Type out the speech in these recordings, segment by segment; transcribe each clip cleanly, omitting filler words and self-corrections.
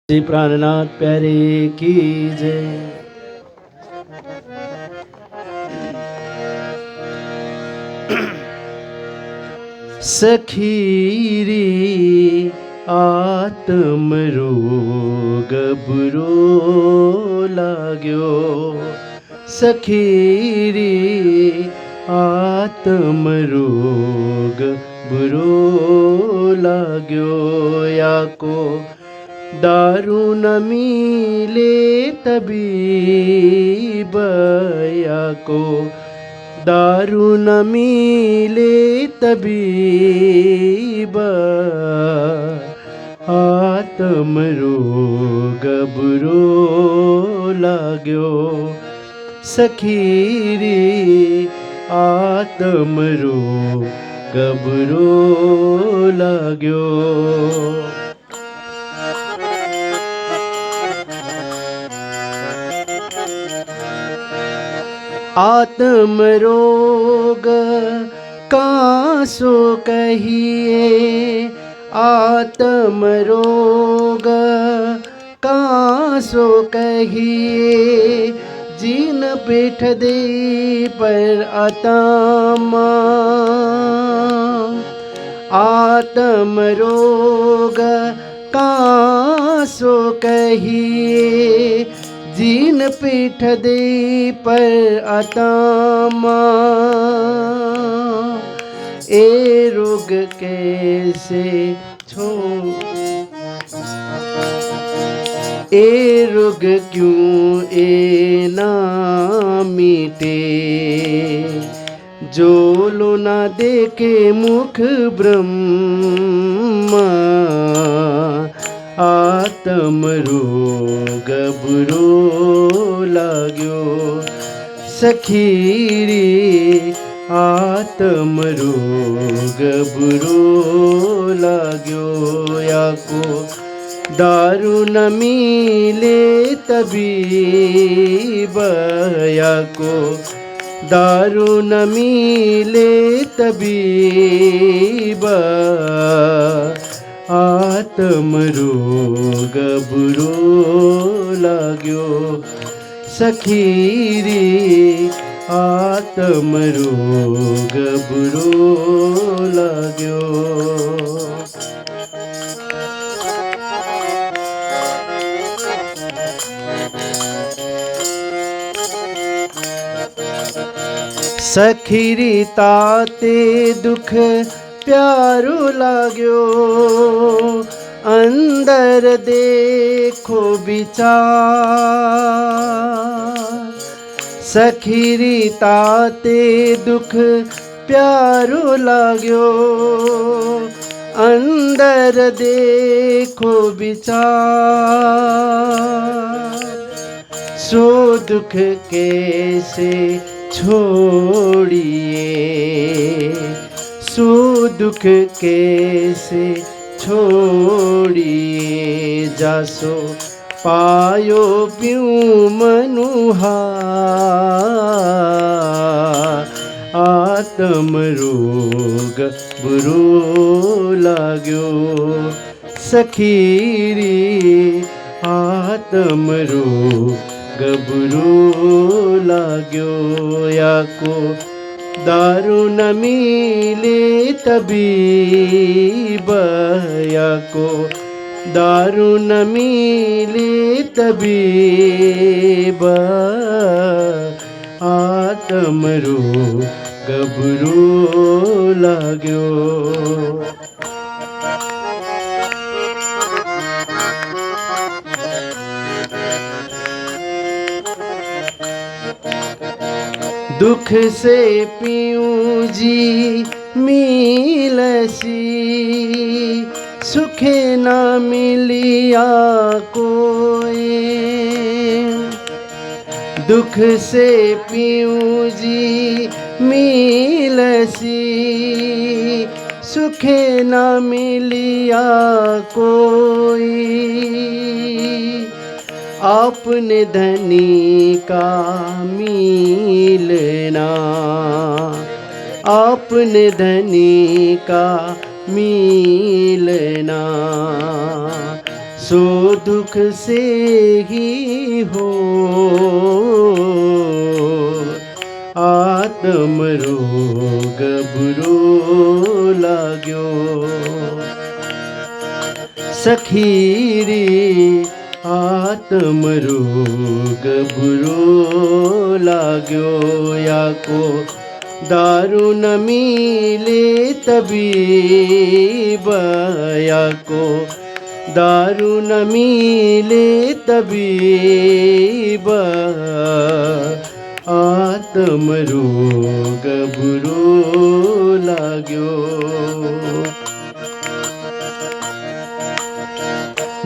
श्री प्राणनाथ प्यारे की जय। सखीरी आत्म रोग बुरो लाग्यो, सखीरी आत्म रोग बुरो लाग्यो। याको दारू न मिले तबीब, याको दारू न मिले तबीब, आत्म रोग बुरो लाग्यो। सखीरी आत्म रोग बुरो लाग्यो। आत्म रोग कासो कहिए, आत्म रोग कासो कहिए। जिन पीठ दे पर आत्मा, आत्म रोग कासो कहिए। जिन पीठ दे पर आत्मा, ए रोग कैसे छो, ए रोग क्यों ए ना मिटे। जो लो ना देखे मुख ब्रह्म, आत्म रोग बुरो लाग्यो। सखीरी आत्म रोग बुरो लाग्यो। याको दारू न मिले तबीब, याको दारू न मिले तबीब, आत्म रोग बुरो लाग्यो। सखीरी आत्म रोग बुरो लाग्यो। सखीरी ताते दुख प्यारो लाग्यो, अंदर देखो विचार। सखीरी ताते दुख प्यारो लाग्यो, अंदर देखो विचार। सो दुख कैसे छोड़िए, सो दुख कैसे छोड़िए। जासो पायो प्यूं मनुहार, आत्म रोग बुरो लाग्यो। सखीरी आत्म रोग बुरो लाग्यो। याको दारू न मिले तबीब, याको दारू न मिले तबीब, आत्म रोग बुरो लाग्यो। दुख से पीऊँ जी मिलसी, सुखे न मिलिया कोई। दुख से पीऊँ जी मिलसी, सुखे न मिलिया कोई। अपने धनी का मिलना, अपने धनी का मिलना। सो दुख से ही हो आत्म रोग बुरो लाग्यो। सखी रे आत्म रोग बुरो लाग्यो। या को दारू न मिले तबीब, या को दारू न मिले तबीब आत्म रोग बुरो लाग्यो।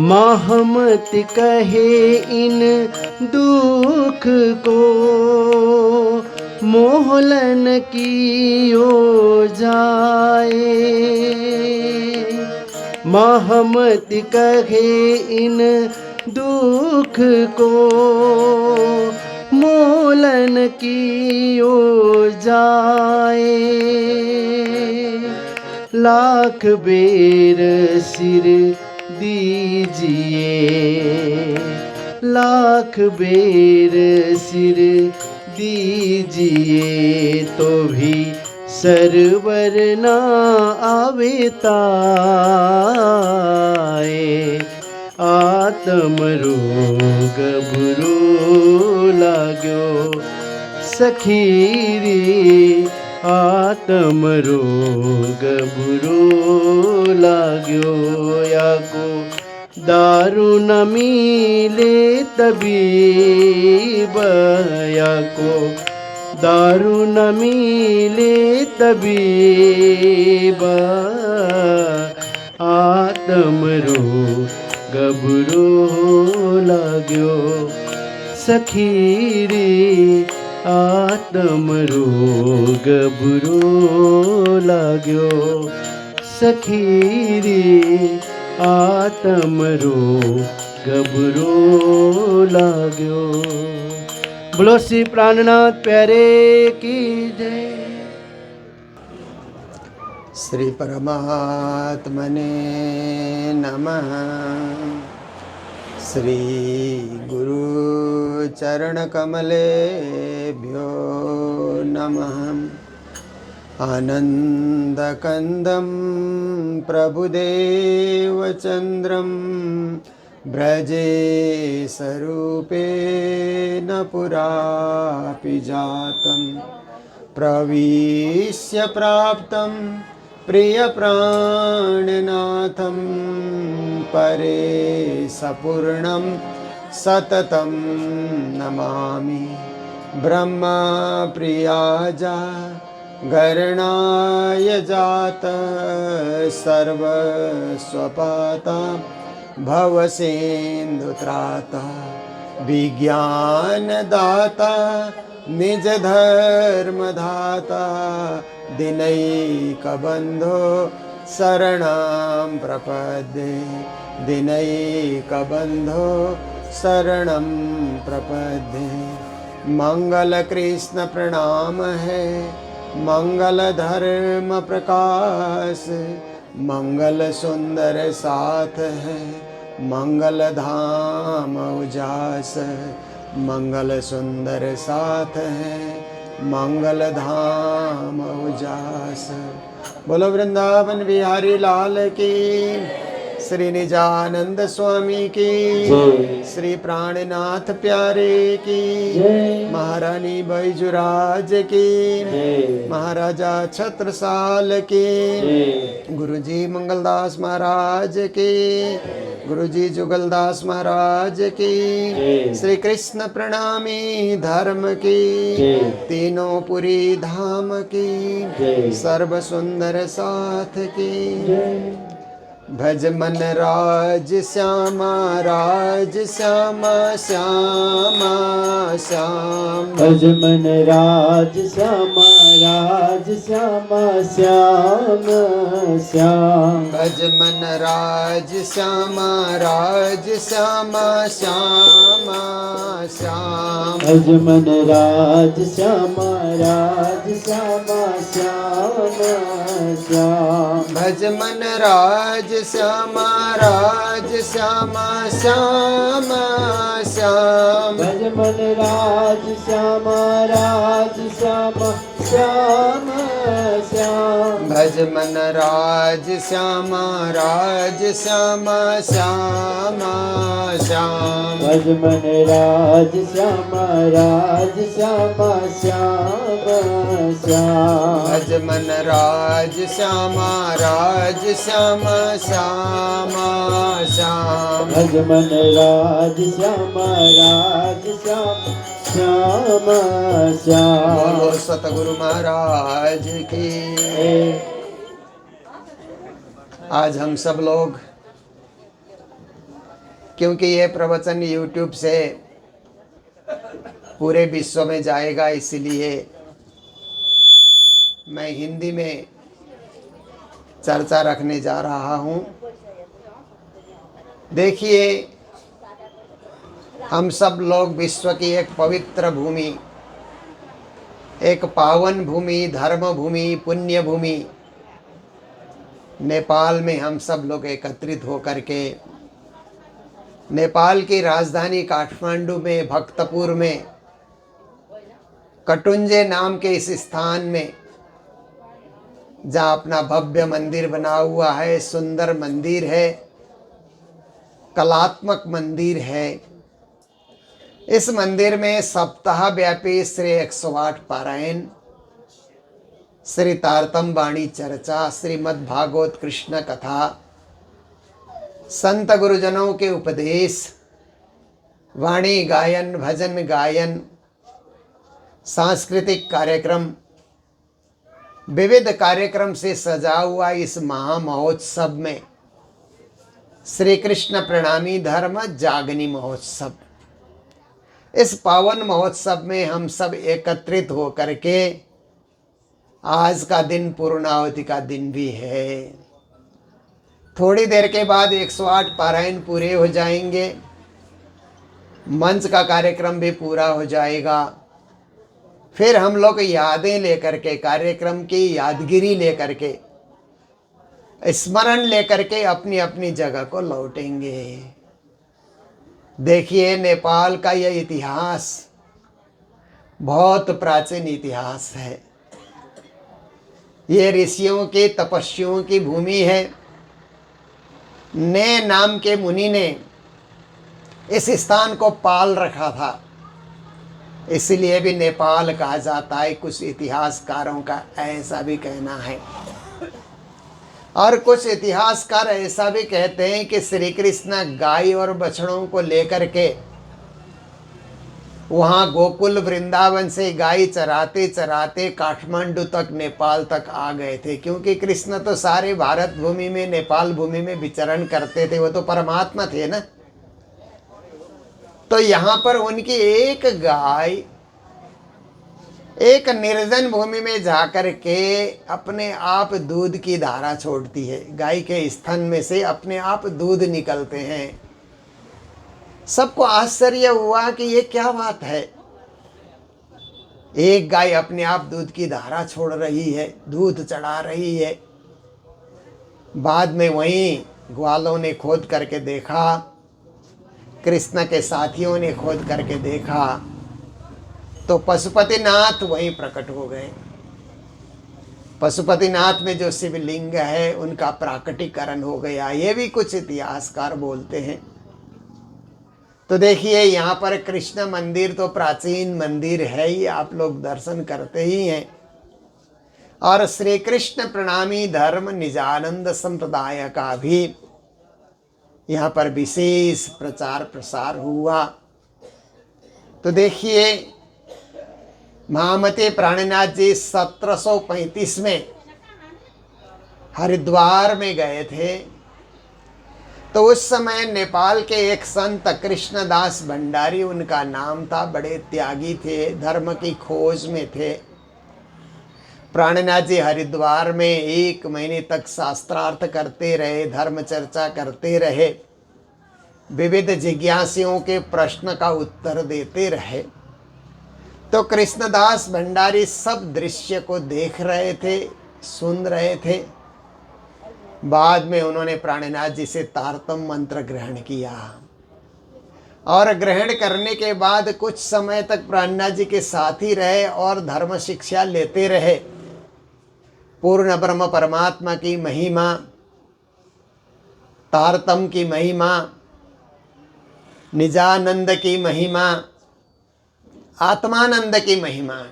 महमत कहे इन दुख को मोहलन कियो जाए। महमत कहे इन दुख को मोलन कियो जाए। लाख बेर सिर दीजिए, लाख बेर सिर दीजिए तो भी सरवर ना आवे ताए। आत्म रोग बुरो लाग्यो। सखी रे आत्म रोग बुरो लाग्यो। या को दारू न मिले तबीब, या को दारू न मिले तबीब आत्म रोग बुरो लाग्यो। सखी रे आत्म रोग बुरो लाग्यो। सखी रे आत्म रोग बुरो लाग्यो। बोलो श्री प्राणनाथ प्यारे की जय। श्री परमात्मने नमः। श्री गुरु चरण कमलेभ्यो नमः। आनन्दकन्दं प्रभुदेवचन्द्रं ब्रजे स्वरूपेण पुरापि जातं। प्रविश्य प्राप्तं प्रियप्राणनाथं परेशपूर्णं सततं नमामि। ब्रह्मप्रियाजा गरणाय जात सर्वस्वपाता भवसिन्धुत्राता विज्ञानदाता निज धर्मधाता दिनैकबन्धो शरणं प्रपद्ये। दिनैकबन्धो शरणं प्रपद्ये। मंगल कृष्ण प्रणाम है, मंगल धर्म प्रकाश, मंगल सुंदर साथ है, मंगल धाम उजास। मंगल सुंदर साथ है, मंगल धाम उजास। बोलो वृंदावन बिहारी लाल की, श्री निजानंद स्वामी की, श्री प्राणनाथ प्यारे की, महारानी बैजुराज की, महाराजा छत्रसाल की, गुरुजी मंगलदास महाराज की, गुरुजी जुगलदास महाराज की, श्री कृष्ण प्रणामी धर्म की, तीनों पुरी धाम की, सर्व सुंदर साथ की। भज मन राज श्यामा, राज श्यामा श्यामा श्याम। भज मन राज श्यामा, राज श्यामा श्याम श्याम। भज मन राज श्यामा, राज श्यामा श्यामा श्याम। भज मन राज श्यामा, राज श्यामा श्याम श्याम भज मन राज श्यामा राज श्यामा श्यामा श्याम भज मन राज श्यामा राज श्यामा श्याम श्याम भज मन राज श्यामा राज श्यामा श्यामा श्याम भज मन राज श्यामा राज श्यामा श्याम श्याम भज मन राज श्यामा राज श्यामा श्यामा श्याम भज मन राज श्यामा राज श्याम श्याम श्याम बोलो सतगुरु महाराज की। आज हम सब लोग, क्योंकि ये प्रवचन YouTube से पूरे विश्व में जाएगा, इसलिए मैं हिंदी में चर्चा रखने जा रहा हूँ। देखिए, हम सब लोग विश्व की एक पवित्र भूमि, एक पावन भूमि, धर्म भूमि, पुण्य भूमि नेपाल में हम सब लोग एकत्रित होकर के नेपाल की राजधानी काठमांडू में, भक्तपुर में, कटुंजे नाम के इस स्थान में, जहाँ अपना भव्य मंदिर बना हुआ है, सुंदर मंदिर है, कलात्मक मंदिर है। इस मंदिर में सप्ताह व्यापी श्री 108 पारायण, श्री तारतम वाणी चर्चा, श्रीमद् भागवत कृष्ण कथा, संत गुरुजनों के उपदेश, वाणी गायन, भजन गायन, सांस्कृतिक कार्यक्रम, विविध कार्यक्रम से सजा हुआ इस महामहोत्सव में श्री कृष्ण प्रणामी धर्म जागनी महोत्सव, इस पावन महोत्सव में हम सब एकत्रित होकर के आज का दिन पूर्णाहुति का दिन भी है। थोड़ी देर के बाद 108 पारायण पूरे हो जाएंगे, मंच का कार्यक्रम भी पूरा हो जाएगा। फिर हम लोग यादें लेकर के, कार्यक्रम की यादगिरी लेकर के, स्मरण लेकर के अपनी अपनी जगह को लौटेंगे। देखिए, नेपाल का यह इतिहास बहुत प्राचीन इतिहास है। ये ऋषियों की, तपस्वियों की भूमि है। ने नाम के मुनि ने इस स्थान को पाल रखा था, इसलिए भी नेपाल कहा जाता है। कुछ इतिहासकारों का ऐसा भी कहना है, और कुछ इतिहासकार ऐसा भी कहते हैं कि श्री कृष्ण गाय और बछड़ों को लेकर के वहाँ गोकुल वृंदावन से गाय चराते चराते काठमांडू तक, नेपाल तक आ गए थे। क्योंकि कृष्ण तो सारे भारत भूमि में, नेपाल भूमि में विचरण करते थे, वो तो परमात्मा थे ना। तो यहाँ पर उनकी एक गाय एक निर्जन भूमि में जाकर के अपने आप दूध की धारा छोड़ती है। गाय के स्तन में से अपने आप दूध निकलते हैं। सबको आश्चर्य हुआ कि ये क्या बात है, एक गाय अपने आप दूध की धारा छोड़ रही है, दूध चढ़ा रही है। बाद में वहीं ग्वालों ने खोद करके देखा, कृष्ण के साथियों ने खोद करके देखा, तो पशुपतिनाथ वहीं प्रकट हो गए। पशुपतिनाथ में जो शिवलिंग है उनका प्राकटीकरण हो गया, ये भी कुछ इतिहासकार बोलते हैं। तो देखिए, यहाँ पर कृष्ण मंदिर तो प्राचीन मंदिर है ही, आप लोग दर्शन करते ही हैं। और श्री कृष्ण प्रणामी धर्म निजानंद संप्रदाय का भी यहाँ पर विशेष प्रचार प्रसार हुआ। तो देखिए, महामते प्राणनाथ जी 1735 में हरिद्वार में गए थे। तो उस समय नेपाल के एक संत कृष्णदास भंडारी उनका नाम था, बड़े त्यागी थे, धर्म की खोज में थे। प्राणनाथ जी हरिद्वार में 1 महीने तक शास्त्रार्थ करते रहे, धर्म चर्चा करते रहे, विविध जिज्ञासियों के प्रश्न का उत्तर देते रहे। तो कृष्णदास भंडारी सब दृश्य को देख रहे थे, सुन रहे थे। बाद में उन्होंने प्राणनाथ जी से तारतम मंत्र ग्रहण किया और ग्रहण करने के बाद कुछ समय तक प्राणनाथ जी के साथ ही रहे और धर्म शिक्षा लेते रहे। पूर्ण ब्रह्म परमात्मा की महिमा, तारतम की महिमा, निजानंद की महिमा, आत्मानंद की महिमा,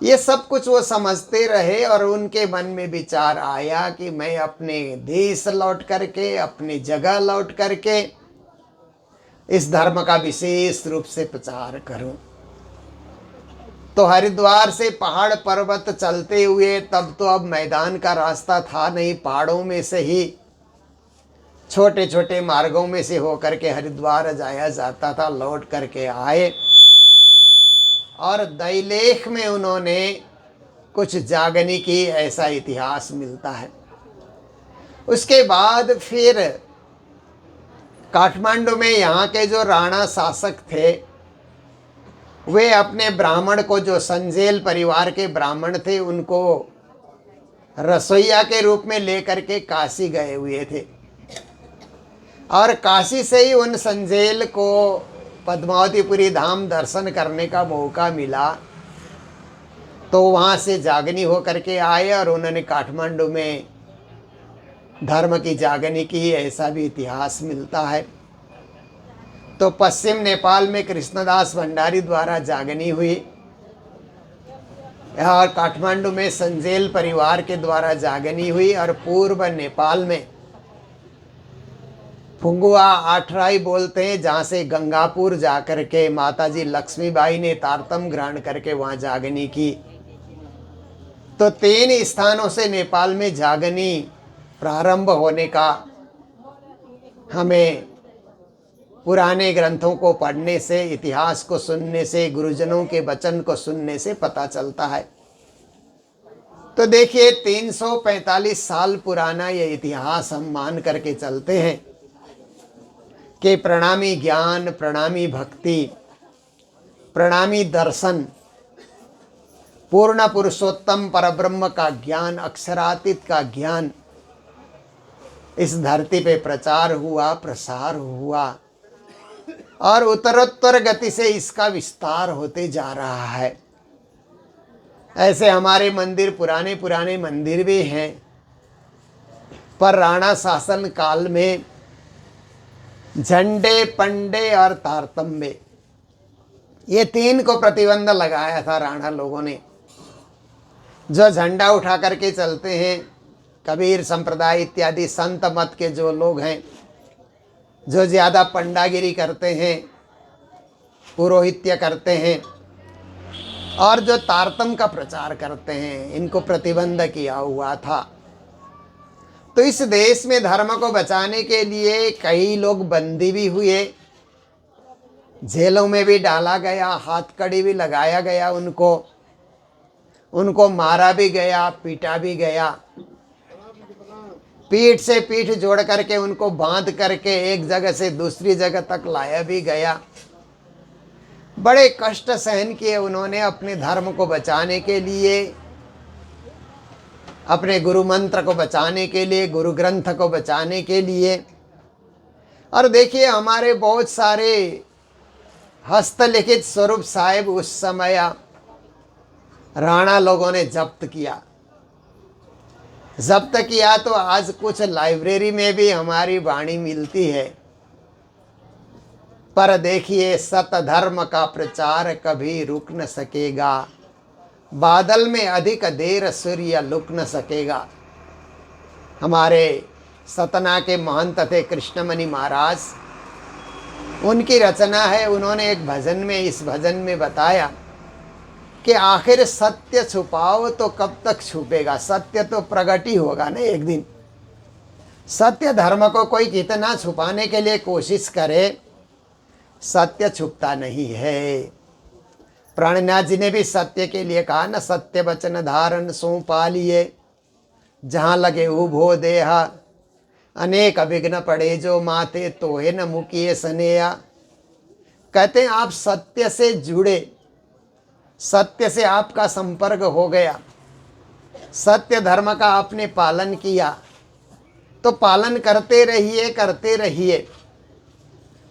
ये सब कुछ वो समझते रहे। और उनके मन में विचार आया कि मैं अपने देश लौट करके, अपनी जगह लौट करके इस धर्म का विशेष रूप से प्रचार करूं। तो हरिद्वार से पहाड़ पर्वत चलते हुए, तब तो अब मैदान का रास्ता था नहीं, पहाड़ों में से ही छोटे छोटे मार्गों में से होकर के हरिद्वार जाया जाता था। लौट करके आए और दैलेख में उन्होंने कुछ जागनी की, ऐसा इतिहास मिलता है। उसके बाद फिर काठमांडू में यहाँ के जो राणा शासक थे, वे अपने ब्राह्मण को, जो संजेल परिवार के ब्राह्मण थे, उनको रसोइया के रूप में लेकर के काशी गए हुए थे। और काशी से ही उन संजेल को पद्मावतीपुरी धाम दर्शन करने का मौका मिला। तो वहाँ से जागनी होकर के आए और उन्होंने काठमांडू में धर्म की जागनी की, ऐसा भी इतिहास मिलता है। तो पश्चिम नेपाल में कृष्णदास भंडारी द्वारा जागनी हुई और काठमांडू में संजेल परिवार के द्वारा जागनी हुई। और पूर्व नेपाल में फुंगुआ आठराई बोलते हैं, जहाँ से गंगापुर जाकर के माताजी लक्ष्मीबाई ने तारतम ग्रहण करके वहाँ जागनी की। तो 3 स्थानों से नेपाल में जागनी प्रारंभ होने का हमें पुराने ग्रंथों को पढ़ने से, इतिहास को सुनने से, गुरुजनों के वचन को सुनने से पता चलता है। तो देखिए 345 साल पुराना ये इतिहास हम मान करके चलते हैं कि प्रणामी ज्ञान, प्रणामी भक्ति, प्रणामी दर्शन, पूर्ण पुरुषोत्तम परब्रह्म का ज्ञान, अक्षरातीत का ज्ञान इस धरती पे प्रचार हुआ, प्रसार हुआ और उत्तरोत्तर गति से इसका विस्तार होते जा रहा है। ऐसे हमारे मंदिर, पुराने पुराने मंदिर भी हैं, पर राणा शासन काल में झंडे, पंडे और तारतम्य, ये 3 को प्रतिबंध लगाया था राणा लोगों ने। जो झंडा उठा करके चलते हैं, कबीर संप्रदाय इत्यादि संत मत के जो लोग हैं, जो ज़्यादा पंडागिरी करते हैं, पुरोहित्य करते हैं और जो तारतम का प्रचार करते हैं, इनको प्रतिबंध किया हुआ था। तो इस देश में धर्म को बचाने के लिए कई लोग बंदी भी हुए, जेलों में भी डाला गया, हाथकड़ी भी लगाया गया, उनको मारा भी गया, पीटा भी गया, पीठ से पीठ जोड़ करके उनको बांध करके एक जगह से दूसरी जगह तक लाया भी गया। बड़े कष्ट सहन किए उन्होंने अपने धर्म को बचाने के लिए, अपने गुरु मंत्र को बचाने के लिए, गुरु ग्रंथ को बचाने के लिए। और देखिए हमारे बहुत सारे हस्तलिखित स्वरूप साहिब उस समय राणा लोगों ने जब्त किया। तो आज कुछ लाइब्रेरी में भी हमारी वाणी मिलती है। पर देखिए सत धर्म का प्रचार कभी रुक न सकेगा, बादल में अधिक देर सूर्य लुक न सकेगा। हमारे सतना के महंत थे कृष्णमणि महाराज, उनकी रचना है। उन्होंने एक भजन में, इस भजन में बताया कि आखिर सत्य छुपाओ तो कब तक छुपेगा, सत्य तो प्रगट ही होगा ना एक दिन। सत्य धर्म को कोई कितना छुपाने के लिए कोशिश करे, सत्य छुपता नहीं है। प्राणनाथ जी ने भी सत्य के लिए कहा ना, सत्य वचन धारण सो पालिए, जहाँ लगे उभो देहा, अनेक विघ्न पड़े जो माथे तोहे न मुकिए सनेया। कहते हैं आप सत्य से जुड़े, सत्य से आपका संपर्क हो गया सत्य धर्म का आपने पालन किया तो पालन करते रहिए, करते रहिए।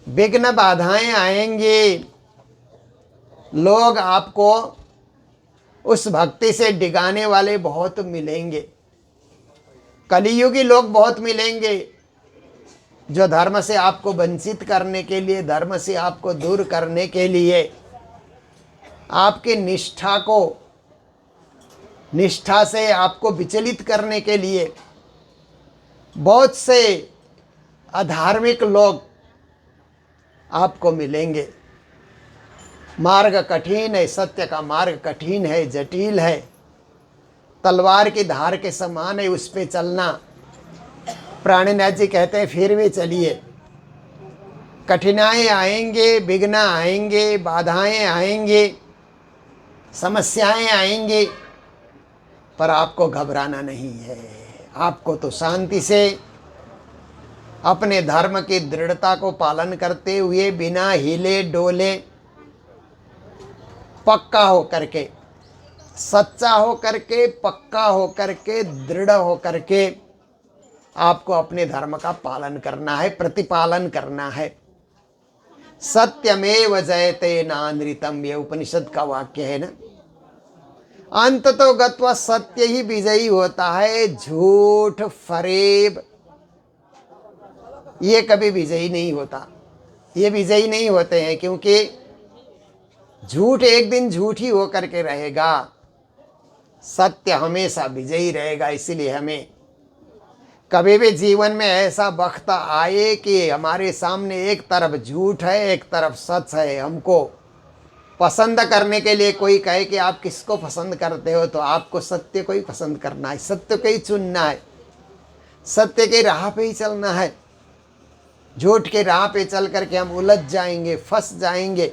विघ्न बाधाएं आएंगे, लोग आपको उस भक्ति से डिगाने वाले बहुत मिलेंगे। कलियुगी लोग बहुत मिलेंगे जो धर्म से आपको वंचित करने के लिए, धर्म से आपको दूर करने के लिए, आपकी निष्ठा से आपको विचलित करने के लिए बहुत से अधार्मिक लोग आपको मिलेंगे। मार्ग कठिन है, सत्य का मार्ग कठिन है, जटिल है, तलवार की धार के समान है, उस पे चलना। प्राणनाथ जी कहते हैं फिर भी चलिए। कठिनाई आएंगे, विघ्न आएंगे, बाधाएं आएंगे, समस्याएं आएंगी, पर आपको घबराना नहीं है। आपको तो शांति से अपने धर्म की दृढ़ता को पालन करते हुए बिना हिले डोले, पक्का हो करके, सच्चा हो करके, पक्का हो करके, दृढ़ हो करके आपको अपने धर्म का पालन करना है, प्रतिपालन करना है। सत्यमेव जयते नानृतम, ये उपनिषद का वाक्य है ना। अंत तो गत्वा सत्य ही विजयी होता है, झूठ फरेब ये कभी विजयी नहीं होता। ये विजयी नहीं होते हैं क्योंकि झूठ एक दिन झूठ ही होकर के रहेगा, सत्य हमेशा विजयी रहेगा। इसीलिए हमें कभी भी जीवन में ऐसा वक्त आए कि हमारे सामने एक तरफ झूठ है, एक तरफ सच है, हमको पसंद करने के लिए कोई कहे कि आप किसको पसंद करते हो, तो आपको सत्य को ही पसंद करना है, सत्य को ही चुनना है, सत्य के राह पे ही चलना है। झूठ के राह पे चल करके हम उलझ जाएंगे, फंस जाएंगे,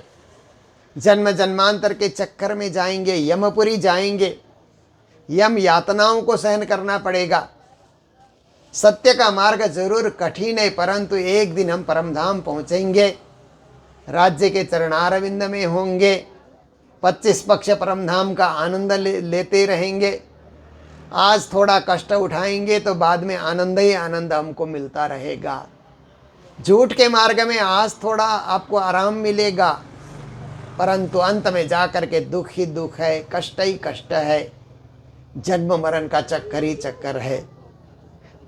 जन्म जन्मांतर के चक्कर में जाएंगे, यमपुरी जाएंगे, यम यातनाओं को सहन करना पड़ेगा। सत्य का मार्ग जरूर कठिन है, परंतु एक दिन हम परमधाम पहुँचेंगे, राज्य के चरणारविंद में होंगे, 25 पक्ष परमधाम का आनंद लेते रहेंगे। आज थोड़ा कष्ट उठाएंगे तो बाद में आनंद ही आनंद हमको मिलता रहेगा। झूठ के मार्ग में आज थोड़ा आपको आराम मिलेगा, परंतु अंत में जाकर के दुख ही दुख है, कष्ट ही कष्ट है, जन्म मरण का चक्कर ही चक्कर है।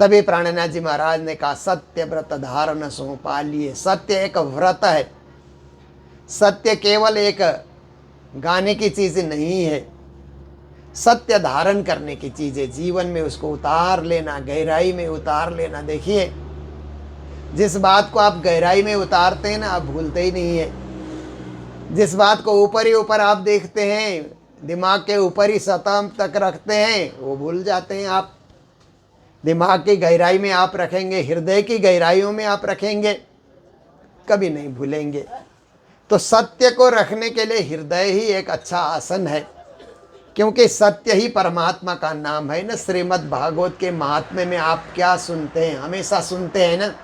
तभी प्राणनाथ जी महाराज ने कहा सत्य व्रत धारण सो पालिए। सत्य एक व्रत है, सत्य केवल एक गाने की चीज़ नहीं है, सत्य धारण करने की चीज़ है। जीवन में उसको उतार लेना, गहराई में उतार लेना। देखिए, जिस बात को आप गहराई में उतारते हैं ना, आप भूलते ही नहीं है। जिस बात को ऊपर ही ऊपर आप देखते हैं, दिमाग के ऊपर ही सतह तक रखते हैं, वो भूल जाते हैं आप। दिमाग की गहराई में आप रखेंगे, हृदय की गहराइयों में आप रखेंगे, कभी नहीं भूलेंगे। तो सत्य को रखने के लिए हृदय ही एक अच्छा आसन है, क्योंकि सत्य ही परमात्मा का नाम है ना। श्रीमद् भागवत के महात्म्य में आप क्या सुनते हैं, हमेशा सुनते हैं ना।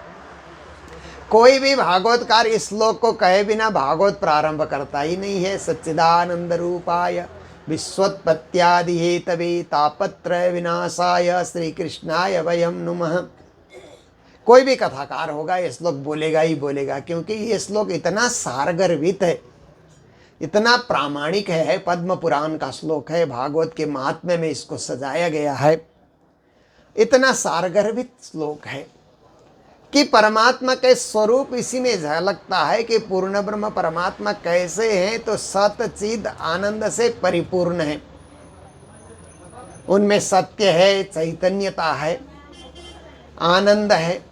कोई भी भागवतकार इस श्लोक को कहे बिना भागवत प्रारंभ करता ही नहीं है। सच्चिदानंद रूपाय विश्वोत्पत्त्यादि हेतवे तापत्रय विनाशाय श्री कृष्णाय वयम नुमः। कोई भी कथाकार होगा ये श्लोक बोलेगा ही बोलेगा, क्योंकि ये श्लोक इतना सारगर्भित है, इतना प्रामाणिक है। पद्म पुराण का श्लोक है, भागवत के महात्म्य में इसको सजाया गया है। इतना सारगर्भित श्लोक है कि परमात्मा के स्वरूप इसी में झलकता है कि पूर्ण ब्रह्म परमात्मा कैसे हैं, तो सत चिद आनंद से परिपूर्ण है। उनमें सत्य है, चैतन्यता है, आनंद है।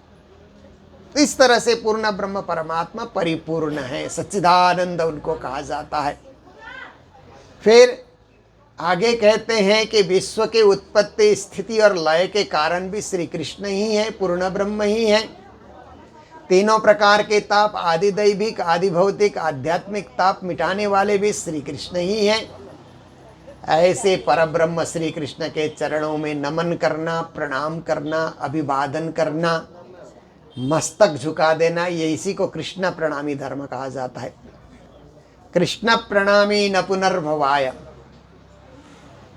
इस तरह से पूर्ण ब्रह्म परमात्मा परिपूर्ण है, सच्चिदानंद उनको कहा जाता है। फिर आगे कहते हैं कि विश्व के उत्पत्ति, स्थिति और लय के कारण भी श्री कृष्ण ही है, पूर्ण ब्रह्म ही है। तीनों प्रकार के ताप, आदि दैविक, आदि भौतिक, आध्यात्मिक ताप मिटाने वाले भी श्री कृष्ण ही हैं। ऐसे परब्रह्म श्री कृष्ण के चरणों में नमन करना, प्रणाम करना, अभिवादन करना, मस्तक झुका देना, ये इसी को कृष्ण प्रणामी धर्म कहा जाता है। कृष्ण प्रणामी न पुनर्भवाय।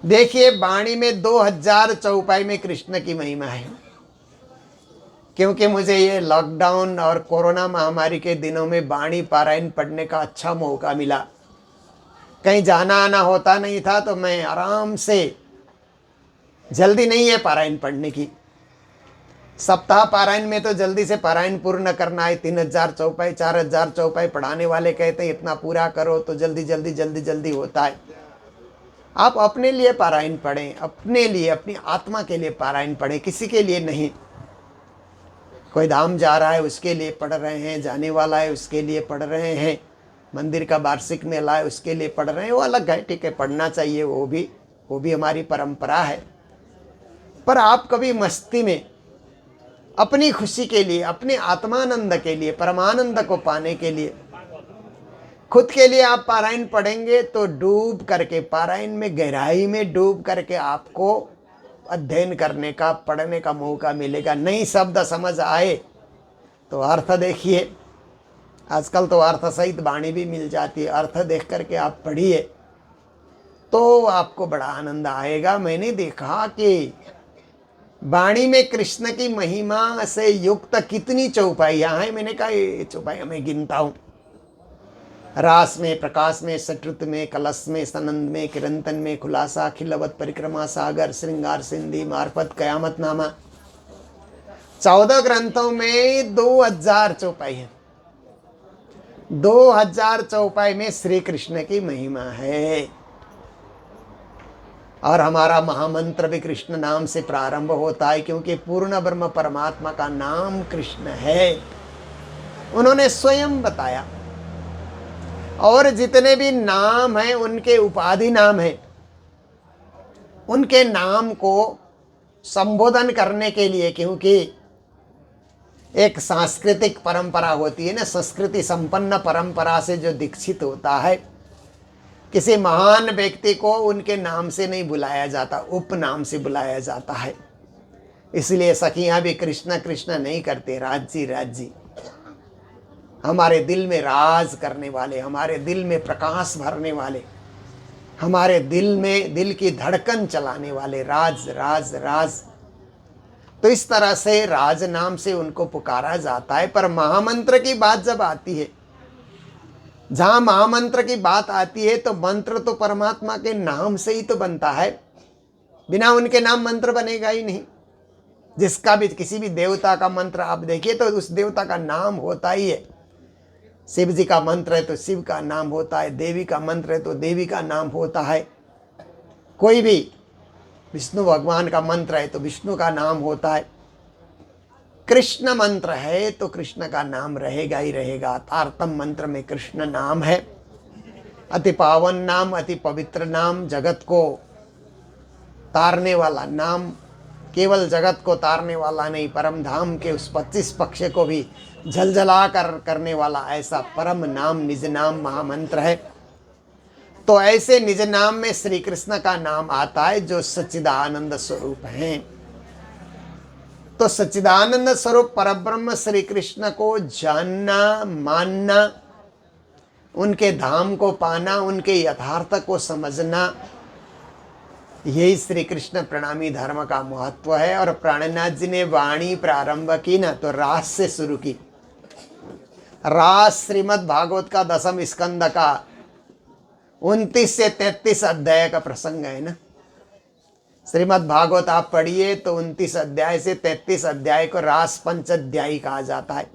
देखिए वाणी में 2000 चौपाई में कृष्ण की महिमा है। क्योंकि मुझे ये लॉकडाउन और कोरोना महामारी के दिनों में वाणी पारायण पढ़ने का अच्छा मौका मिला। कहीं जाना आना होता नहीं था तो मैं आराम से, जल्दी नहीं है पारायण पढ़ने की, सप्ताह पारायण में तो जल्दी से पारायण पूर्ण करना है। 3000 चौपाई 4000 चौपाई पढ़ाने वाले कहते हैं इतना पूरा करो तो जल्दी जल्दी जल्दी जल्दी होता है। आप अपने लिए पारायण पढ़ें, अपने लिए, अपनी आत्मा के लिए पारायण पढ़ें, किसी के लिए नहीं। कोई धाम जा रहा है उसके लिए पढ़ रहे हैं, जाने वाला है उसके लिए पढ़ रहे हैं, मंदिर का वार्षिक मेला है उसके लिए पढ़ रहे हैं, वो अलग है, ठीक है, पढ़ना चाहिए, वो भी हमारी परंपरा है। पर आप कभी मस्ती में अपनी खुशी के लिए, अपने आत्मानंद के लिए, परमानंद को पाने के लिए, खुद के लिए आप पारायण पढ़ेंगे तो डूब करके, पारायण में गहराई में डूब करके आपको अध्ययन करने का, पढ़ने का मौका मिलेगा। नई शब्द समझ आए तो अर्थ देखिए, आजकल तो अर्थ सहित वाणी भी मिल जाती है, अर्थ देख करके आप पढ़िए तो आपको बड़ा आनंद आएगा। मैंने देखा कि वाणी में कृष्ण की महिमा से युक्त कितनी चौपाइयाँ हैं। मैंने कहा ये चौपाइयाँ मैं गिनता हूँ। रास में, प्रकाश में, सटृत में, कलश में, सनंद में, किरंतन में, खुलासा, खिलवत, परिक्रमा, सागर, श्रृंगार, सिंधी, मार्फत, कयामत नामा, 14 ग्रंथों में 2000 चौपाई है। 2000 चौपाई में श्री कृष्ण की महिमा है। और हमारा महामंत्र भी कृष्ण नाम से प्रारंभ होता है, क्योंकि पूर्ण ब्रह्म परमात्मा का नाम कृष्ण है, उन्होंने स्वयं बताया। और जितने भी नाम हैं उनके उपाधि नाम हैं। उनके नाम को संबोधन करने के लिए, क्योंकि एक सांस्कृतिक परंपरा होती है ना, संस्कृति संपन्न परंपरा से जो दीक्षित होता है, किसी महान व्यक्ति को उनके नाम से नहीं बुलाया जाता, उपनाम से बुलाया जाता है। इसलिए सखियां भी कृष्ण कृष्ण नहीं करते, राज जी। हमारे दिल में राज करने वाले, हमारे दिल में प्रकाश भरने वाले, हमारे दिल में दिल की धड़कन चलाने वाले, राज राज राज। तो इस तरह से राज नाम से उनको पुकारा जाता है। पर महामंत्र की बात जब आती है, जहां महामंत्र की बात आती है तो मंत्र तो परमात्मा के नाम से ही तो बनता है, बिना उनके नाम मंत्र बनेगा ही नहीं। जिसका भी, किसी भी देवता का मंत्र आप देखिए तो उस देवता का नाम होता ही है। शिव जी का मंत्र है तो शिव का नाम होता है, देवी का मंत्र है तो देवी का नाम होता है, कोई भी विष्णु भगवान का मंत्र है तो विष्णु का नाम होता है। कृष्ण मंत्र है तो कृष्ण का नाम रहेगा ही रहेगा। तारतम मंत्र में कृष्ण नाम है। अति पावन नाम, अति पवित्र नाम, जगत को तारने वाला नाम, केवल जगत को तारने वाला नहीं, परम धाम के उस 25 पक्ष को भी झलझला करने वाला ऐसा परम नाम, निज नाम महामंत्र है। तो ऐसे निज नाम में श्री कृष्ण का नाम आता है जो सच्चिदानंद स्वरूप हैं। तो सच्चिदानंद स्वरूप परब्रह्म श्री कृष्ण को जानना, मानना, उनके धाम को पाना, उनके यथार्थ को समझना, यही श्री कृष्ण प्रणामी धर्म का महत्व है। और प्राणनाथ जी ने वाणी प्रारंभ की ना तो रास से शुरू की। रास श्रीमद् भागवत का 10वें स्कंद का 29 से 33 अध्याय का प्रसंग है ना। श्रीमद् भागवत आप पढ़िए तो 29 अध्याय से 33 अध्याय को रास पंचाध्यायी कहा जाता है।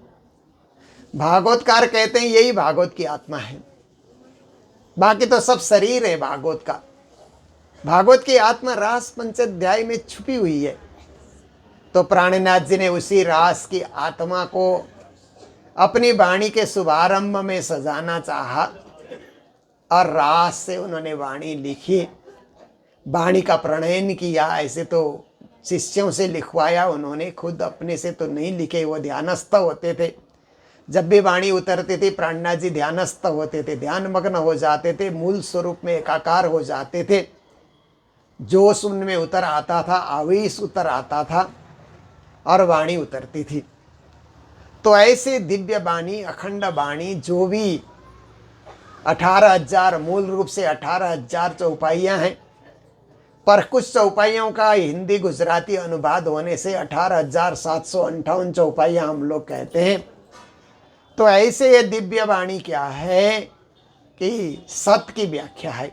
भागवतकार कहते हैं यही भागवत की आत्मा है, बाकी तो सब शरीर है भागवत का। भागवत की आत्मा रास पंचाध्याय में छुपी हुई है। तो प्राणनाथ जी ने उसी रास की आत्मा को अपनी वाणी के शुभारंभ में सजाना चाहा और रास से उन्होंने वाणी लिखी, वाणी का प्रणयन किया। ऐसे तो शिष्यों से लिखवाया उन्होंने, खुद अपने से तो नहीं लिखे, वो ध्यानस्थ होते थे। जब भी वाणी उतरती थी प्राणनाथ जी ध्यानस्थ होते थे, ध्यान मग्न हो जाते थे, मूल स्वरूप में एकाकार हो जाते थे। जोश उनमें उतर आता था, आवेश उतर आता था और वाणी उतरती थी। तो ऐसे दिव्य वाणी, अखंड वाणी, जो भी 18,000, मूल रूप से 18,000 चौपाइयाँ हैं, पर कुछ चौपाइयों का हिंदी गुजराती अनुवाद होने से 18,758 चौपाइयाँ हम लोग कहते हैं। तो ऐसे ये दिव्य वाणी क्या है कि सत्य की व्याख्या है,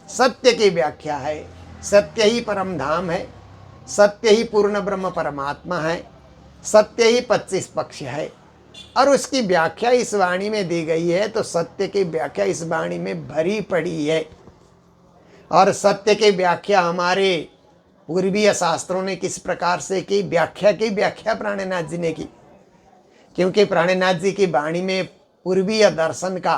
सत्य की व्याख्या है। सत्य ही परम धाम है, सत्य ही पूर्ण ब्रह्म परमात्मा है, सत्य ही 25 पक्ष है और उसकी व्याख्या इस वाणी में दी गई है। तो सत्य की व्याख्या इस वाणी में भरी पड़ी है। और सत्य की व्याख्या हमारे पूर्वीय शास्त्रों ने किस प्रकार से की व्याख्या प्राणनाथ जी ने की, क्योंकि प्राणनाथ जी की वाणी में पूर्वीय दर्शन का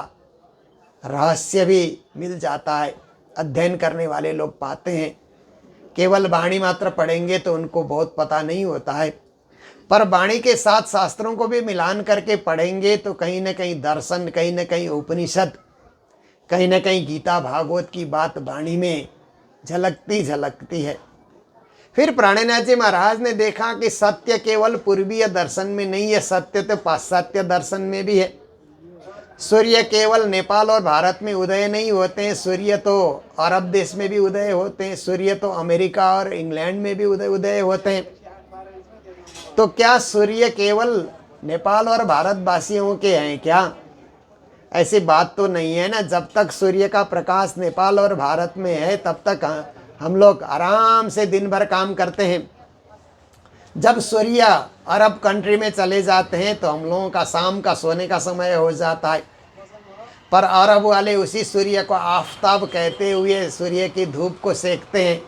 रहस्य भी मिल जाता है। अध्ययन करने वाले लोग पाते हैं, केवल वाणी मात्र पढ़ेंगे तो उनको बहुत पता नहीं होता है, पर वाणी के साथ शास्त्रों को भी मिलान करके पढ़ेंगे तो कहीं न कहीं दर्शन, कहीं न कहीं उपनिषद, कहीं न कहीं गीता भागवत की बात वाणी में झलकती है। फिर प्राणनाथ जी महाराज ने देखा कि सत्य केवल पूर्वीय दर्शन में नहीं है, सत्य तो पाश्चात्य दर्शन में भी है। सूर्य केवल नेपाल और भारत में उदय नहीं होते हैं, सूर्य तो अरब देश में भी उदय होते हैं, सूर्य तो अमेरिका और इंग्लैंड में भी उदय होते हैं। तो क्या सूर्य केवल नेपाल और भारतवासियों के हैं क्या? ऐसी बात तो नहीं है ना। जब तक सूर्य का प्रकाश नेपाल और भारत में है तब तक हम लोग आराम से दिन भर काम करते हैं। जब सूर्य अरब कंट्री में चले जाते हैं तो हम लोगों का शाम का सोने का समय हो जाता है। पर अरब वाले उसी सूर्य को आफताब कहते हुए सूर्य की धूप को सेकते हैं।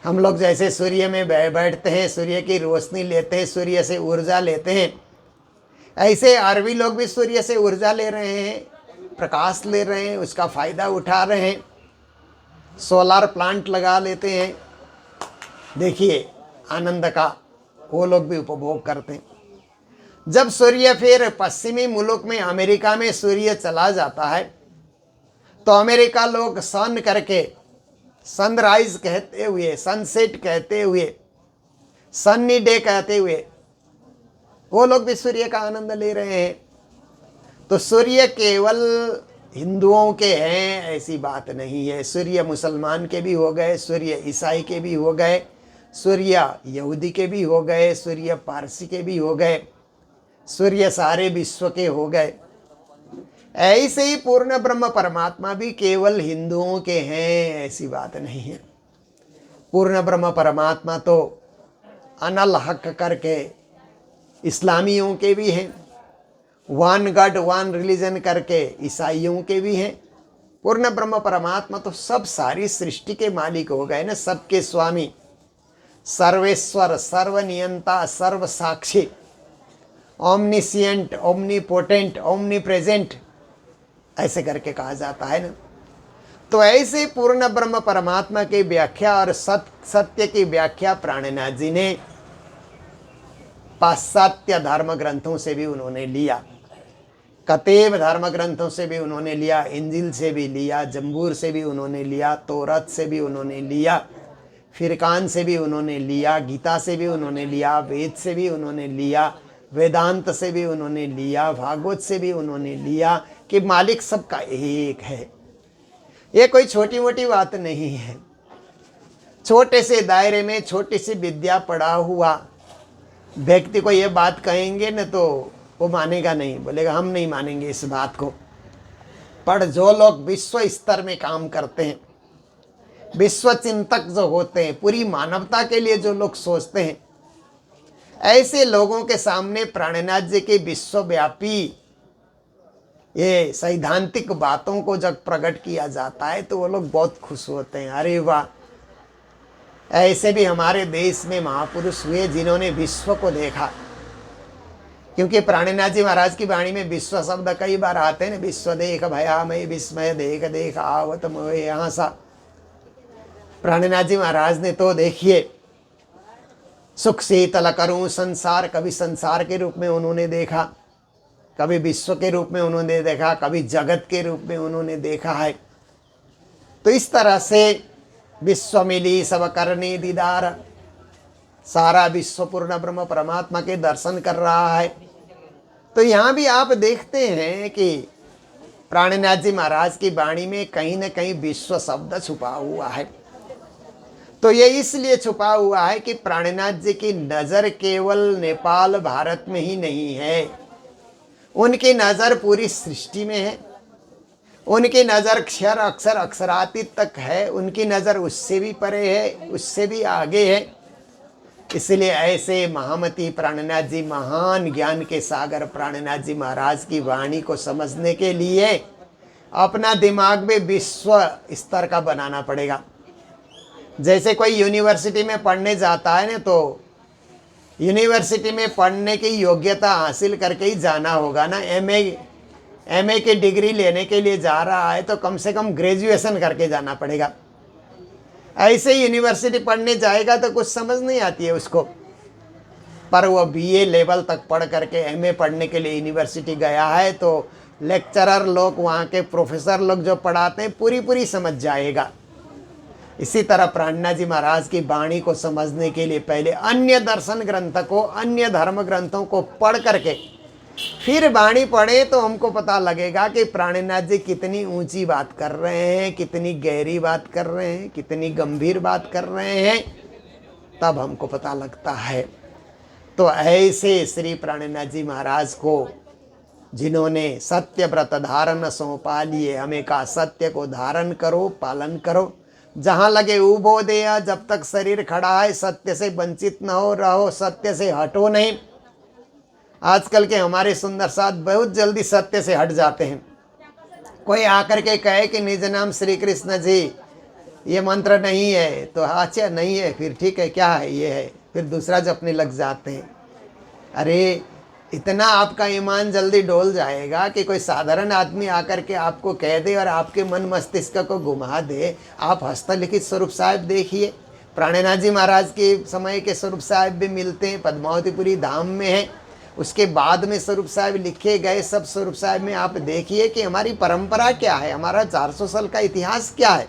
हम लोग जैसे सूर्य में बैठते हैं, सूर्य की रोशनी लेते हैं, सूर्य से ऊर्जा लेते हैं, ऐसे अरबी लोग भी सूर्य से ऊर्जा ले रहे हैं, प्रकाश ले रहे हैं, उसका फ़ायदा उठा रहे हैं, सोलार प्लांट लगा लेते हैं। देखिए आनंद का वो लोग भी उपभोग करते हैं। जब सूर्य फिर पश्चिमी मुल्क में अमेरिका में सूर्य चला जाता है तो अमेरिका लोग सन करके सनराइज कहते हुए, सनसेट कहते हुए, सन्नी डे कहते हुए वो लोग भी सूर्य का आनंद ले रहे हैं। तो सूर्य केवल हिंदुओं के हैं ऐसी बात नहीं है। सूर्य मुसलमान के भी हो गए, सूर्य ईसाई के भी हो गए, सूर्य यहूदी के भी हो गए, सूर्य पारसी के भी हो गए, सूर्य सारे विश्व के हो गए। ऐसे ही पूर्ण ब्रह्म परमात्मा भी केवल हिंदुओं के हैं ऐसी बात नहीं है। पूर्ण ब्रह्म परमात्मा तो अनल हक करके इस्लामियों के भी हैं, वन गॉड वन रिलीजन करके ईसाइयों के भी हैं। पूर्ण ब्रह्म परमात्मा तो सब सारी सृष्टि के मालिक हो गए ना, सबके स्वामी, सर्वेश्वर, सर्वनियंता, सर्व साक्षी, ओमनिसिएंट, ओमनीपोटेंट, ओमनीप्रेजेंट ऐसे करके कहा जाता है ना। तो ऐसे पूर्ण ब्रह्म परमात्मा की व्याख्या और सत्य की व्याख्या प्राणनाथ जी ने पाश्चात्य धर्म ग्रंथों से भी उन्होंने लिया, कतेब धर्म ग्रंथों से भी उन्होंने लिया, इंजिल से भी लिया, जंबूर से भी उन्होंने लिया, तोरत से भी उन्होंने लिया, फिरकान से भी उन्होंने लिया, गीता से भी उन्होंने लिया, वेद से भी उन्होंने लिया, वेदांत से भी उन्होंने लिया, भागवत से भी उन्होंने लिया कि मालिक सबका एक है। ये कोई छोटी मोटी बात नहीं है। छोटे से दायरे में छोटी सी विद्या पढ़ा हुआ व्यक्ति को ये बात कहेंगे न तो वो मानेगा नहीं, बोलेगा हम नहीं मानेंगे इस बात को। पर जो लोग विश्व स्तर में काम करते हैं, विश्व चिंतक जो होते हैं, पूरी मानवता के लिए जो लोग सोचते हैं, ऐसे लोगों के सामने प्राणनाथ जी की विश्वव्यापी ये सैद्धांतिक बातों को जब प्रकट किया जाता है तो वो लोग बहुत खुश होते हैं। अरे वाह, ऐसे भी हमारे देश में महापुरुष हुए जिन्होंने विश्व को देखा। क्योंकि प्राणनाथ जी महाराज की वाणी में विश्व शब्द कई बार आते हैं ना, विश्व देख भयामय विस्मय देख देख आवत मोह यहाँ सा। प्राणनाथ जी महाराज ने तो देखिए सुख शीतल करूं संसार, कभी संसार के रूप में उन्होंने देखा, कभी विश्व के रूप में उन्होंने देखा, कभी जगत के रूप में उन्होंने देखा है। तो इस तरह से विश्व मिली सब करने दीदार, सारा विश्व पूर्ण ब्रह्म परमात्मा के दर्शन कर रहा है। तो यहाँ भी आप देखते हैं कि प्राणनाथ जी महाराज की वाणी में कहीं न कहीं विश्व शब्द छुपा हुआ है। तो ये इसलिए छुपा हुआ है कि प्राणनाथ जी की नज़र केवल नेपाल भारत में ही नहीं है, उनकी नज़र पूरी सृष्टि में है, उनकी नज़र क्षर अक्षर अक्षरातीत तक है, उनकी नज़र उससे भी परे है, उससे भी आगे है। इसलिए ऐसे महामती प्राणनाथ जी, महान ज्ञान के सागर प्राणनाथ जी महाराज की वाणी को समझने के लिए अपना दिमाग में विश्व स्तर का बनाना पड़ेगा। जैसे कोई यूनिवर्सिटी में पढ़ने जाता है ना, तो यूनिवर्सिटी में पढ़ने की योग्यता हासिल करके ही जाना होगा ना। एमए की डिग्री लेने के लिए जा रहा है तो कम से कम ग्रेजुएशन करके जाना पड़ेगा। ऐसे यूनिवर्सिटी पढ़ने जाएगा तो कुछ समझ नहीं आती है उसको, पर वो बीए लेवल तक पढ़ करके एमए पढ़ने के लिए यूनिवर्सिटी गया है तो लेक्चरर लोग, वहाँ के प्रोफेसर लोग जो पढ़ाते हैं पूरी समझ जाएगा। इसी तरह प्राणनाथ जी महाराज की वाणी को समझने के लिए पहले अन्य दर्शन ग्रंथ को, अन्य धर्म ग्रंथों को पढ़ करके फिर वाणी पढ़े तो हमको पता लगेगा कि प्राणनाथ जी कितनी ऊंची बात कर रहे हैं, कितनी गहरी बात कर रहे हैं, कितनी गंभीर बात कर रहे हैं, तब हमको पता लगता है। तो ऐसे श्री प्राणनाथ जी महाराज को जिन्होंने सत्य व्रत धारण सौंपा लिए, हमें कहा सत्य को धारण करो, पालन करो, जहाँ लगे उबो देया, जब तक शरीर खड़ा है सत्य से वंचित न हो, रहो सत्य से हटो नहीं। आजकल के हमारे सुंदर साथ बहुत जल्दी सत्य से हट जाते हैं। कोई आकर के कहे कि निज नाम श्री कृष्ण जी ये मंत्र नहीं है, तो अच्छा नहीं है, फिर ठीक है, क्या है ये है, फिर दूसरा जपने लग जाते हैं। अरे इतना आपका ईमान जल्दी डोल जाएगा कि कोई साधारण आदमी आकर के आपको कह दे और आपके मन मस्तिष्क को घुमा दे। आप हस्तलिखित स्वरूप साहिब देखिए, प्राणनाथ जी महाराज के समय के स्वरूप साहिब भी मिलते हैं, पद्मावतीपुरी धाम में है। उसके बाद में स्वरूप साहिब लिखे गए सब स्वरूप साहिब में आप देखिए कि हमारी परंपरा क्या है, हमारा 400 साल का इतिहास क्या है,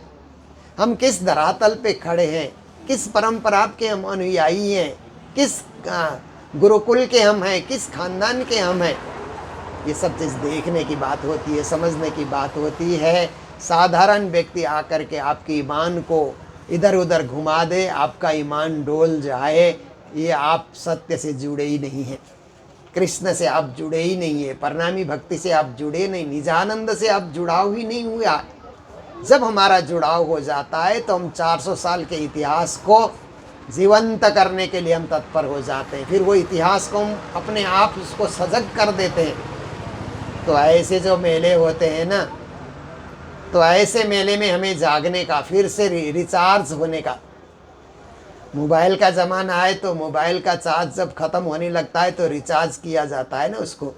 हम किस धरातल पे खड़े हैं, किस परंपरा के हम अनुयायी हैं, किस गुरुकुल के हम हैं, किस खानदान के हम हैं। ये सब चीज़ देखने की बात होती है, समझने की बात होती है। साधारण व्यक्ति आकर के आपके ईमान को इधर उधर घुमा दे, आपका ईमान डोल जाए, ये आप सत्य से जुड़े ही नहीं हैं, कृष्ण से आप जुड़े ही नहीं है, परिणामी भक्ति से आप जुड़े नहीं, निजानंद से आप जुड़ाव ही नहीं हुआ। जब हमारा जुड़ाव हो जाता है तो हम 400 साल के इतिहास को जीवंत करने के लिए हम तत्पर हो जाते हैं। फिर वो इतिहास को हम अपने आप उसको सजग कर देते हैं। तो ऐसे जो मेले होते हैं ना, तो ऐसे मेले में हमें जागने का, फिर से रिचार्ज होने का। मोबाइल का ज़माना है तो मोबाइल का चार्ज जब ख़त्म होने लगता है तो रिचार्ज किया जाता है ना उसको।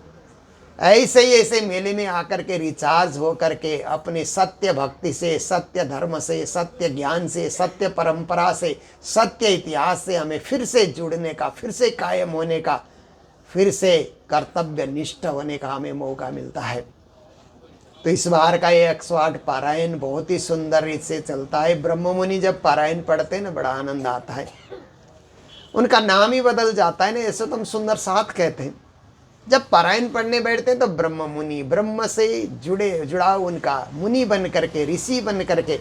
ऐसे ही ऐसे मेले में आकर के रिचार्ज हो करके अपने सत्य भक्ति से, सत्य धर्म से, सत्य ज्ञान से, सत्य परंपरा से, सत्य इतिहास से हमें फिर से जुड़ने का, फिर से कायम होने का, फिर से कर्तव्य निष्ठ होने का हमें मौका मिलता है। तो इस बार का ये 108 पारायण बहुत ही सुंदर रीत से चलता है। ब्रह्म मुनि जब पारायण पढ़ते हैं ना, बड़ा आनंद आता है। उनका नाम ही बदल जाता है ना, ऐसे तो हम सुंदर साथ कहते हैं। जब पारायण पढ़ने बैठते हैं तो ब्रह्म मुनि, ब्रह्म से जुड़ाव उनका, मुनि बन करके, ऋषि बन करके,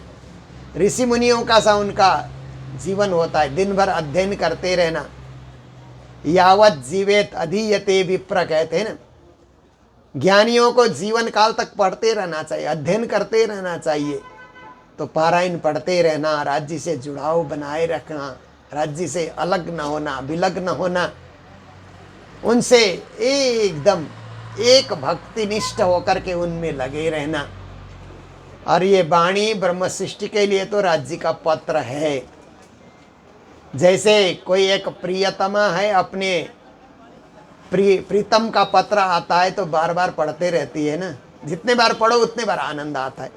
ऋषि मुनियों का सा उनका जीवन होता है। दिन भर अध्ययन करते रहना, यावत जीवेत अधीयते विप्र कहते हैं ना। ज्ञानियों को जीवन काल तक पढ़ते रहना चाहिए, अध्ययन करते रहना चाहिए। तो पारायण पढ़ते रहना, राज्य से जुड़ाव बनाए रखना, राज्य से अलग न होना, विलग न होना, उनसे एकदम एक भक्तिनिष्ठ होकर के उनमें लगे रहना। और ये वाणी ब्रह्म सृष्टि के लिए तो राज्य का पत्र है। जैसे कोई एक प्रियतमा है, अपने प्रीतम का पत्र आता है तो बार बार पढ़ते रहती है ना, जितने बार पढ़ो उतने बार आनंद आता है।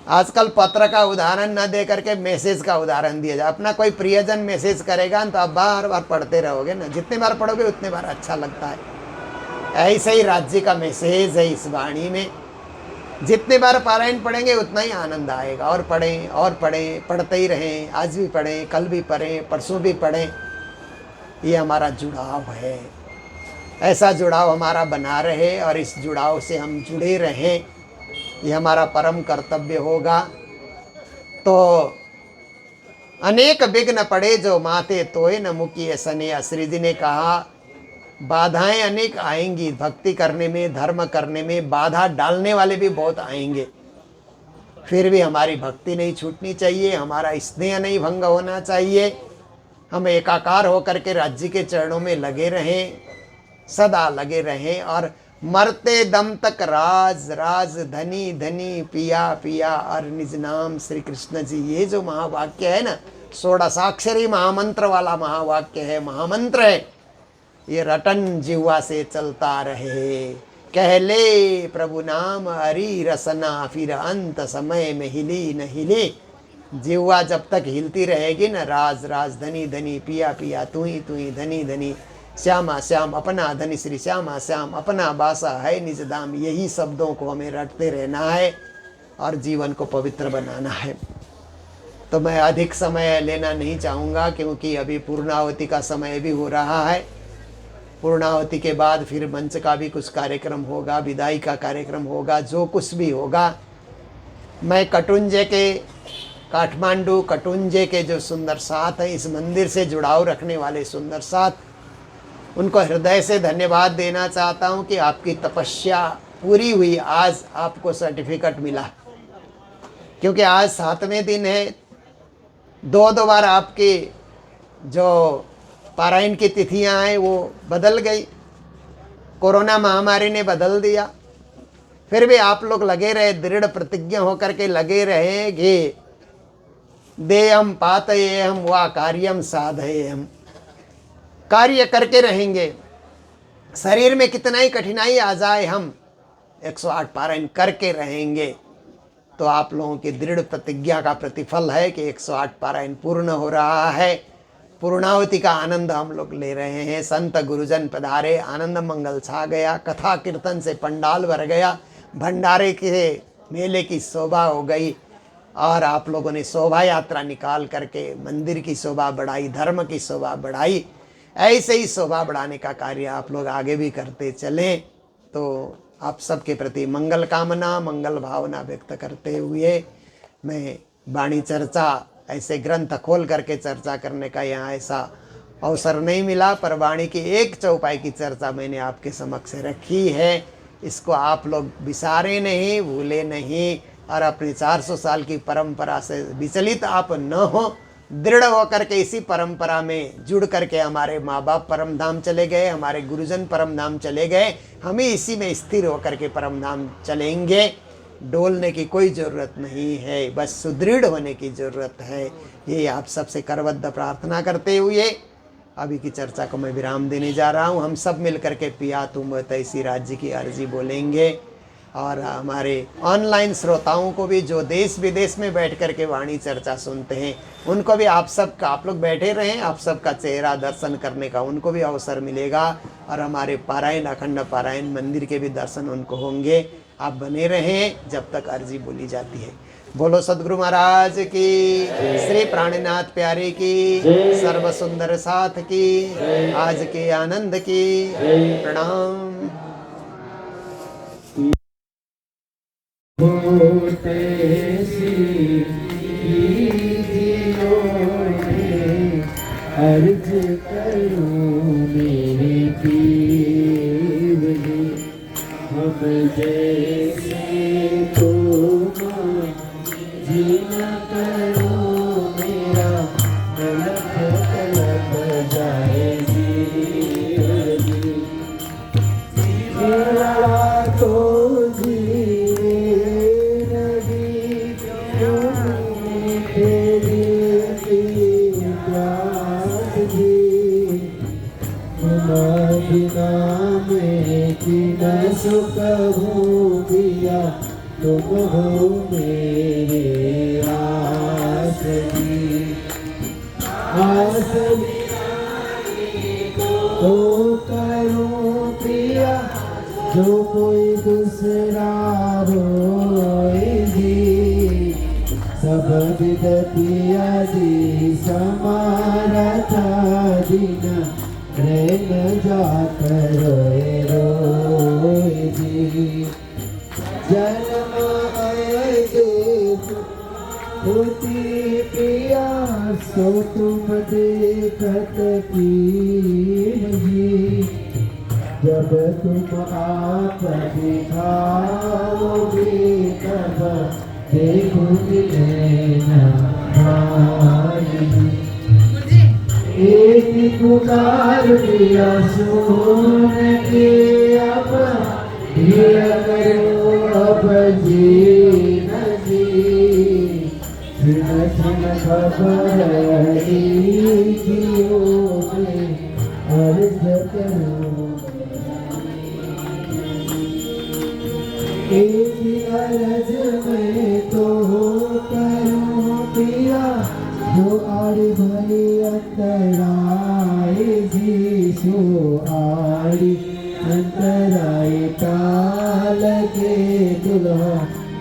आजकल पत्र का उदाहरण न दे करके मैसेज का उदाहरण दिया जाए। अपना कोई प्रियजन मैसेज करेगा तो आप बार बार पढ़ते रहोगे ना, जितने बार पढ़ोगे उतने बार अच्छा लगता है। ऐसे ही राज्य का मैसेज है इस वाणी में। जितने बार पारायण पढ़ेंगे उतना ही आनंद आएगा। और पढ़ें और पढ़ें, पढ़ते ही रहें, आज भी पढ़ें, कल भी पढ़ें, परसों भी पढ़ें। ये हमारा जुड़ाव है, ऐसा जुड़ाव हमारा बना रहे और इस जुड़ाव से हम जुड़े रहें, ये हमारा परम कर्तव्य होगा। तो अनेक विघ्न पड़े जो माथे तोय न मुकिए सने। श्री जी ने कहा बाधाएं अनेक आएंगी, भक्ति करने में, धर्म करने में बाधा डालने वाले भी बहुत आएंगे, फिर भी हमारी भक्ति नहीं छूटनी चाहिए, हमारा स्नेह नहीं भंग होना चाहिए। हम एकाकार होकर के राज्य के चरणों में लगे रहें, सदा लगे रहें, और मरते दम तक राज राज धनी धनी पिया पिया और निज नाम श्री कृष्ण जी। ये जो महावाक्य है ना, 16 महामंत्र वाला महावाक्य है, महामंत्र है, ये रटन जिह्वा से चलता रहे। कह ले प्रभु नाम हरि रसना, फिर अंत समय में हिली न हिले। जिह्वा जब तक हिलती रहेगी ना, राज राज धनी धनी पिया पिया तू ही धनी धनी, श्यामा श्याम अपना धनी श्री श्यामा श्याम अपना बासा है निज धाम, यही शब्दों को हमें रटते रहना है और जीवन को पवित्र बनाना है। तो मैं अधिक समय लेना नहीं चाहूँगा, क्योंकि अभी पूर्णाहुति का समय भी हो रहा है। पूर्णाहुति के बाद फिर मंच का भी कुछ कार्यक्रम होगा, विदाई का कार्यक्रम होगा, जो कुछ भी होगा। मैं कटुंजे के, काठमांडू कटुंजे के जो सुंदर साथ हैं, इस मंदिर से जुड़ाव रखने वाले सुंदर साथ, उनको हृदय से धन्यवाद देना चाहता हूँ कि आपकी तपस्या पूरी हुई, आज आपको सर्टिफिकेट मिला। क्योंकि आज 7वें दिन है, दो बार आपके जो पारायण की तिथियां हैं वो बदल गई, कोरोना महामारी ने बदल दिया, फिर भी आप लोग लगे रहे, दृढ़ प्रतिज्ञ होकर के लगे रहे कि देयम पातयेहम वा कार्यम साधयेहम, कार्य करके रहेंगे। शरीर में कितना ही कठिनाई आ जाए, हम 108 पारायण करके रहेंगे। तो आप लोगों की दृढ़ प्रतिज्ञा का प्रतिफल है कि 108 पारायण पूर्ण हो रहा है। पूर्णाहुति का आनंद हम लोग ले रहे हैं। संत गुरुजन पधारे, आनंद मंगल छा गया, कथा कीर्तन से पंडाल भर गया, भंडारे के मेले की शोभा हो गई, और आप लोगों ने शोभा यात्रा निकाल करके मंदिर की शोभा बढ़ाई, धर्म की शोभा बढ़ाई। ऐसे ही शोभा बढ़ाने का कार्य आप लोग आगे भी करते चलें। तो आप सबके प्रति मंगल कामना, मंगल भावना व्यक्त करते हुए मैं वाणी चर्चा, ऐसे ग्रंथ खोल करके चर्चा करने का यहाँ ऐसा अवसर नहीं मिला, पर वाणी की एक चौपाई की चर्चा मैंने आपके समक्ष रखी है। इसको आप लोग बिसारे नहीं, भूले नहीं, और अपनी 400 साल की परंपरा से विचलित आप न हो, दृढ़ होकर के इसी परंपरा में जुड़ करके हमारे माँ बाप परम धाम चले गए, हमारे गुरुजन परम धाम चले गए, हमें इसी में स्थिर होकर के परम धाम चलेंगे। डोलने की कोई ज़रूरत नहीं है, बस सुदृढ़ होने की ज़रूरत है। ये आप सबसे करबद्ध प्रार्थना करते हुए अभी की चर्चा को मैं विराम देने जा रहा हूँ। हम सब मिल करके पिया तुम तैसी राज्य की अर्जी बोलेंगे, और हमारे ऑनलाइन श्रोताओं को भी, जो देश विदेश में बैठ कर के वाणी चर्चा सुनते हैं, उनको भी आप लोग बैठे रहें, आप सबका चेहरा दर्शन करने का उनको भी अवसर मिलेगा, और हमारे पारायण, अखंड पारायण मंदिर के भी दर्शन उनको होंगे। आप बने रहें जब तक अर्जी बोली जाती है। बोलो सदगुरु महाराज की, श्री प्राणनाथ प्यारे की, सर्व सुंदर साथ की, आज के आनंद की। प्रणाम। अर्ज करूं मेरे केवली, हम जैसे तो जीना करो मेरा, तड़प तड़प जाए जीवनी, जीवा तो जीवे नदी तेरी बिना में न सुख हूँ पिया, तुम हो मेरे आसरी, आसरी तो करूँ पिया, जो कोई दूसरा होएगी, सब विद पिया जी समारा था दीना, रहन जात रोए रोए जी, जन्म आए होती पिया सो तुम देखत कीजिए, जब तुम आप दिखाओगे तब देखोगे नैना भाई। एक पुकार दिया सुन के अब दिया करो अब जी न जी, सुन सुन खबर जियो में अर्ज करो। एक अर्ज में तो करूं पिया, जो आड़ी भरी अंतराय जी, सो आड़ी अंतराय ताल के दुल्हा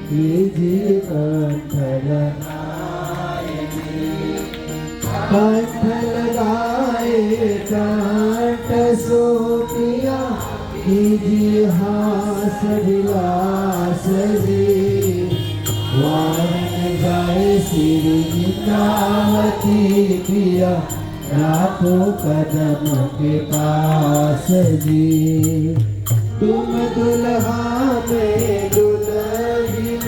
कीजिए कंठ लगाए कंठ सो पिया, कीजिए हास विलास जी। वारण जाए श्री इंद्रावती पिया, राखो कदम के पास जी। तुम दुल्हा में दुल्हन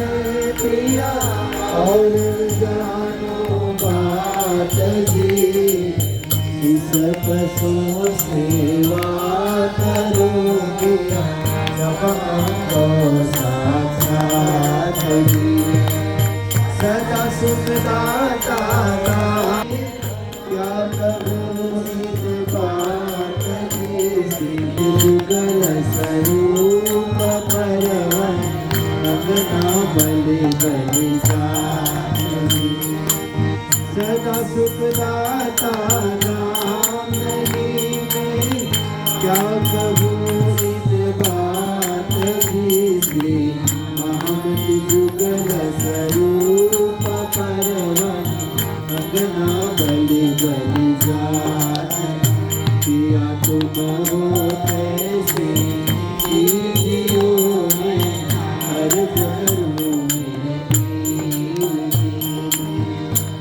पिया, और जानो बात जी। इस पसो सेवा करो पिया, जब हमको साक्षात जी। सदा सुख दाता क्या करूं इस बात की, जुगल स्वरूप परवन अगना बलि बलि जाई। सदा सुख दाता नाम नहीं में, क्या कहूँ इस बात की, श्री महामति जुगल स्वरूप परवन अगना बलि बलि जाई। किया तुम हो कैसे कीजियो में अर्ज करूं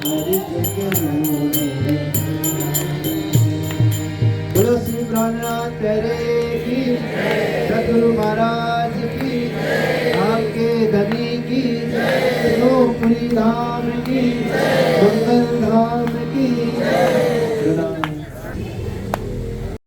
अर्ज करूं। बोलो श्री प्राणनाथ तेरे की, सतगुरु महाराज की, आपके धनी की, पुरी धाम की, मंगल धाम